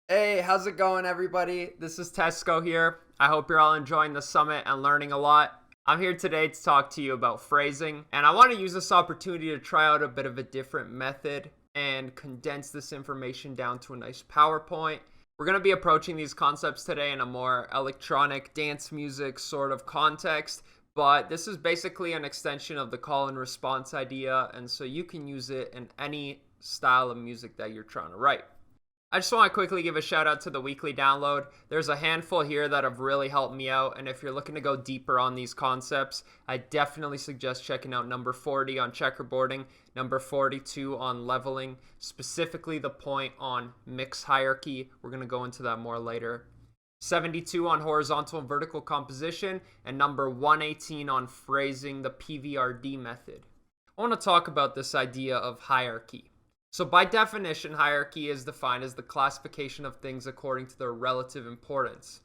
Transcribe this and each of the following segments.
Hey, how's it going, everybody? This is Tesco here. I hope you're all enjoying the summit and learning a lot. I'm here today to talk to you about phrasing, and I want to use this opportunity to try out a bit of a different method and condense this information down to a nice PowerPoint. We're going to be approaching these concepts today in a more electronic dance music sort of context, but this is basically an extension of the call and response idea, and so you can use it in any style of music that you're trying to write. I just want to quickly give a shout out to the weekly download. There's a handful here that have really helped me out, and if you're looking to go deeper on these concepts, I definitely suggest checking out number 40 on checkerboarding, number 42 on leveling, specifically the point on mix hierarchy. We're going to go into that more later. 72 on horizontal and vertical composition, and number 118 on phrasing, the PVRD method. I want to talk about this idea of hierarchy. So by definition, hierarchy is defined as the classification of things according to their relative importance.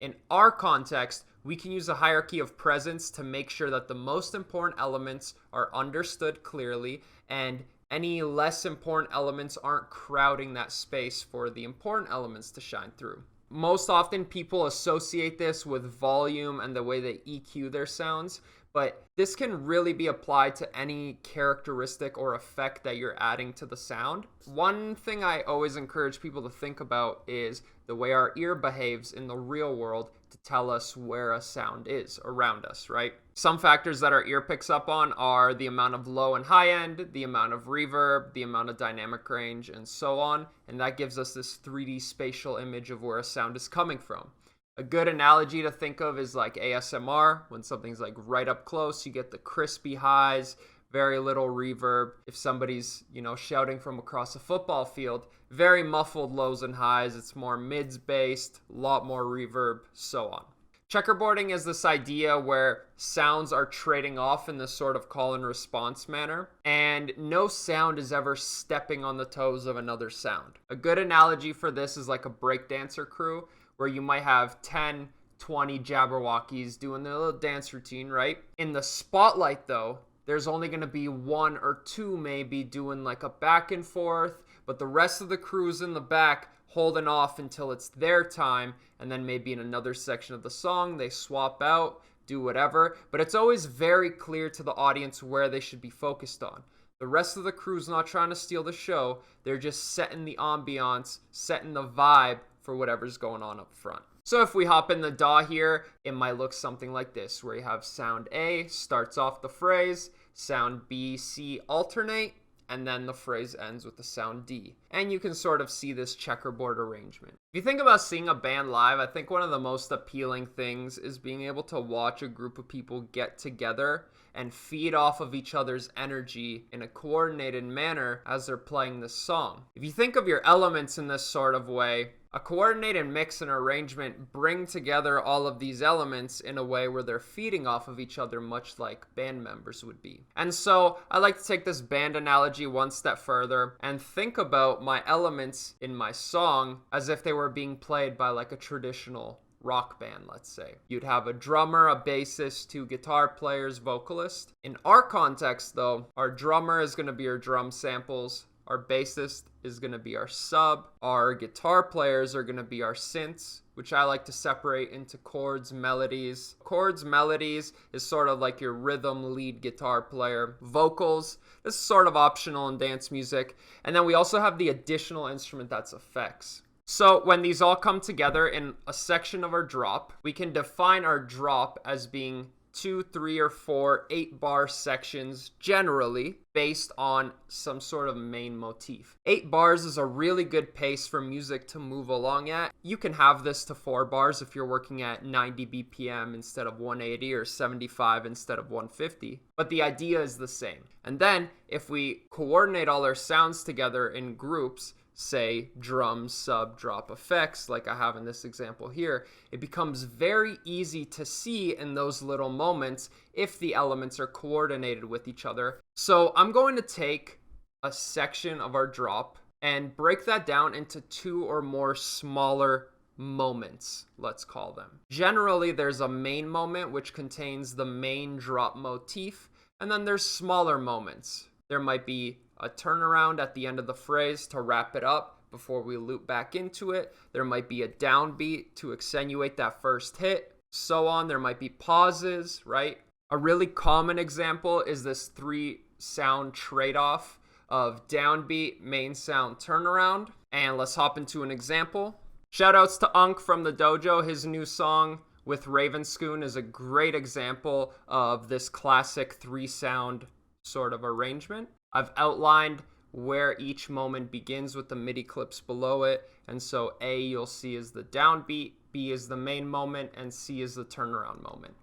In our context, we can use a hierarchy of presence to make sure that the most important elements are understood clearly and any less important elements aren't crowding that space for the important elements to shine through. Most often people associate this with volume and the way they EQ their sounds, but this can really be applied to any characteristic or effect that you're adding to the sound. One thing I always encourage people to think about is the way our ear behaves in the real world to tell us where a sound is around us, right? Some factors that our ear picks up on are the amount of low and high end, the amount of reverb, the amount of dynamic range, and so on. And that gives us this 3D spatial image of where a sound is coming from. A good analogy to think of is like ASMR. When something's like right up close, you get the crispy highs, very little reverb. If somebody's, shouting from across a football field, very muffled lows and highs. It's more mids based, a lot more reverb, so on. Checkerboarding is this idea where sounds are trading off in this sort of call and response manner, and no sound is ever stepping on the toes of another sound. A good analogy for this is like a breakdancer crew, where you might have 10, 20 Jabberwockies doing their little dance routine, right? In the spotlight, though, there's only going to be one or two maybe doing like a back and forth, but the rest of the crew's in the back holding off until it's their time, and then maybe in another section of the song, they swap out, do whatever, but it's always very clear to the audience where they should be focused on. The rest of the crew's not trying to steal the show, they're just setting the ambiance, setting the vibe for whatever's going on up front. So if we hop in the DAW here, it might look something like this, where you have sound A starts off the phrase, sound B, C alternate, and then the phrase ends with the sound D. And you can sort of see this checkerboard arrangement. If you think about seeing a band live, I think one of the most appealing things is being able to watch a group of people get together and feed off of each other's energy in a coordinated manner as they're playing this song. If you think of your elements in this sort of way, a coordinated mix and arrangement bring together all of these elements in a way where they're feeding off of each other, much like band members would be. And so I like to take this band analogy one step further and think about my elements in my song as if they were being played by like a traditional rock band, let's say. You'd have a drummer, a bassist, two guitar players, vocalist. In our context, though, our drummer is going to be your drum samples. Our bassist is going to be our sub. Our guitar players are going to be our synths, which I like to separate into chords, melodies. Chords, melodies is sort of like your rhythm lead guitar player. Vocals, this is sort of optional in dance music. And then we also have the additional instrument that's effects. So when these all come together in a section of our drop, we can define our drop as being 2, 3, or 4 8-bar sections generally based on some sort of main motif. 8 bars is a really good pace for music to move along at. You can have this to 4 bars if you're working at 90 BPM instead of 180 or 75 instead of 150, but the idea is the same. And then if we coordinate all our sounds together in groups, say drum, sub, drop effects like I have in this example here, it becomes very easy to see in those little moments if the elements are coordinated with each other. So I'm going to take a section of our drop and break that down into 2 or more smaller moments, let's call them. Generally, there's a main moment which contains the main drop motif, and then there's smaller moments. There might be a turnaround at the end of the phrase to wrap it up before we loop back into it. There might be a downbeat to accentuate that first hit, so on. There might be pauses, right? A really common example is this 3-sound trade-off of downbeat, main sound, turnaround. And let's hop into an example. Shoutouts to Unk from the Dojo. His new song with Ravenscoon is a great example of this classic 3-sound sort of arrangement. I've outlined where each moment begins with the MIDI clips below it. And so A you'll see is the downbeat, B is the main moment, and C is the turnaround moment.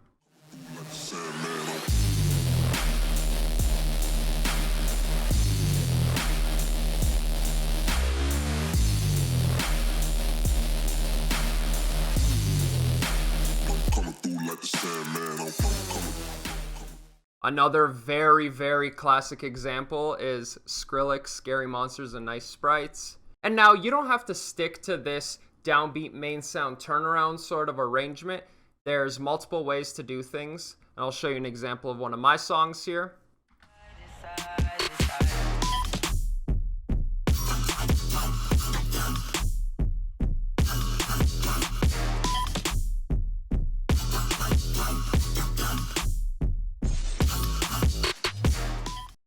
Another very, very classic example is Skrillex, Scary Monsters and Nice Sprites. And now you don't have to stick to this downbeat main sound turnaround sort of arrangement. There's multiple ways to do things. And I'll show you an example of one of my songs here.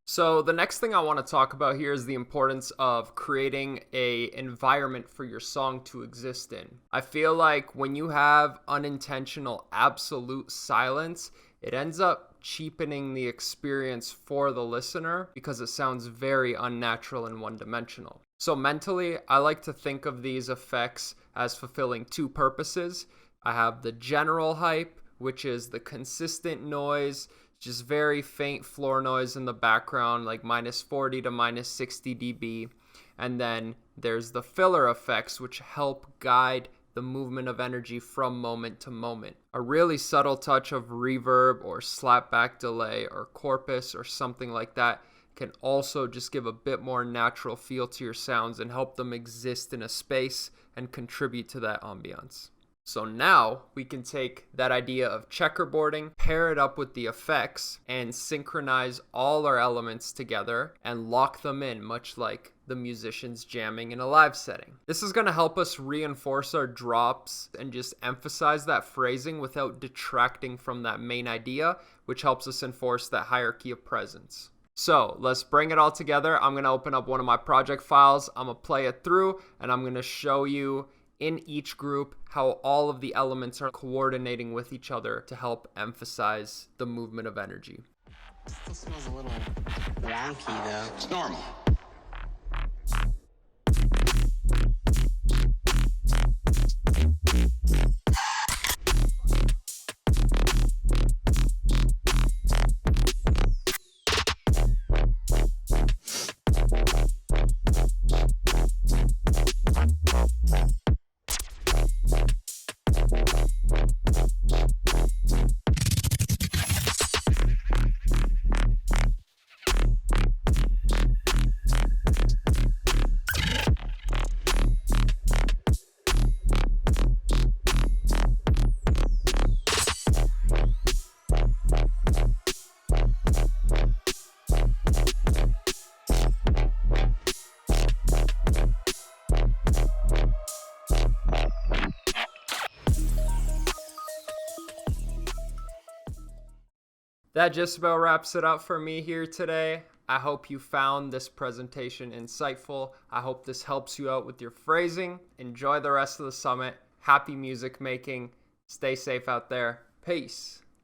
So the next thing I want to talk about here is the importance of creating an environment for your song to exist in. I feel like when you have unintentional absolute silence, it ends up cheapening the experience for the listener because it sounds very unnatural and one-dimensional. So mentally, I like to think of these effects as fulfilling two purposes. I have the general hype, which is the consistent noise, just very faint floor noise in the background, like minus 40 to minus 60 dB. And then there's the filler effects, which help guide the movement of energy from moment to moment. A really subtle touch of reverb or slapback delay or corpus or something like that can also just give a bit more natural feel to your sounds and help them exist in a space and contribute to that ambiance. So now we can take that idea of checkerboarding, pair it up with the effects, and synchronize all our elements together and lock them in, much like the musicians jamming in a live setting. This is going to help us reinforce our drops and just emphasize that phrasing without detracting from that main idea, which helps us enforce that hierarchy of presence. So let's bring it all together. I'm going to open up one of my project files. I'm going to play it through, and I'm going to show you in each group how all of the elements are coordinating with each other to help emphasize the movement of energy. Still smells a little wonky though. It's normal. That just about wraps it up for me here today. I hope you found this presentation insightful. I hope this helps you out with your phrasing. Enjoy the rest of the summit. Happy music making. Stay safe out there. Peace.